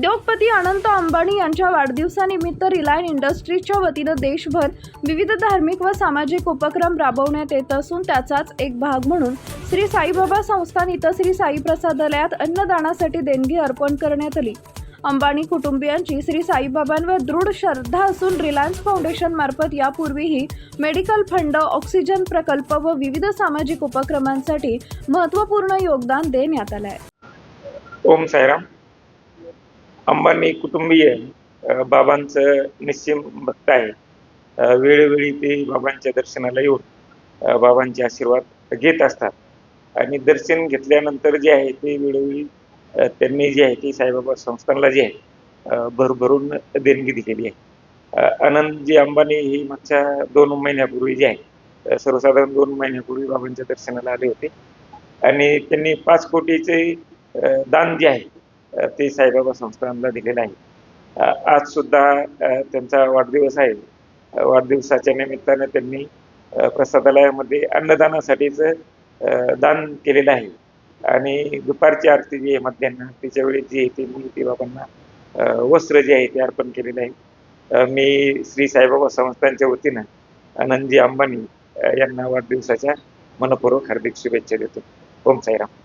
उद्योगपती अनंत अंबानी यांच्या वाढदिवसानिमित्त रिलायन्स इंडस्ट्रीजच्या वतीनं देशभर विविध धार्मिक व सामाजिक उपक्रम राबवण्यात येत असून त्याचाच एक भाग म्हणून श्री साईबाबा संस्थान इथं श्री साई प्रसादालयात अन्नदानासाठी देणगी अर्पण करण्यात आली। अंबानी कुटुंबियांची श्री साईबाबांवर दृढ श्रद्धा असून रिलायन्स फाउंडेशन मार्फत यापूर्वीही मेडिकल फंड, ऑक्सिजन प्रकल्प व विविध सामाजिक उपक्रमांसाठी महत्त्वपूर्ण योगदान देण्यात आलं आहे। ओम साईराम। अंबानी कुटुंबीय बाबांचं निश्चिम भक्त आहे। वेळोवेळी ते बाबांच्या दर्शनाला येऊन बाबांचे आशीर्वाद घेत असतात आणि दर्शन घेतल्यानंतर जे आहे ते वेळोवेळी त्यांनी जे आहे ते साईबाबा संस्थानला जे आहे भरभरून देणगी दिलेली आहे। अनंतजी अंबानी ही मागच्या 2 महिन्यापूर्वी जे आहे सर्वसाधारण 2 महिन्यापूर्वी बाबांच्या दर्शनाला आले होते आणि त्यांनी 5 कोटीचे दान जे आहे ते साईबाबा संस्थानला दिलेलं आहे। आज सुद्धा त्यांचा वाढदिवस आहे। वाढदिवसाच्या निमित्ताने त्यांनी प्रसादालयामध्ये अन्नदानासाठीच दान केलेलं आहे आणि दुपारची आरती जी आहे मध्यान्ह आरतीच्या वेळी जी आहे ती बाबांना वस्त्र जे आहे ते अर्पण केलेलं आहे। मी श्री साईबाबा संस्थानच्या वतीनं अनंतजी अंबानी यांना वाढदिवसाच्या मनपूर्वक हार्दिक शुभेच्छा देतो। ओम साईराम।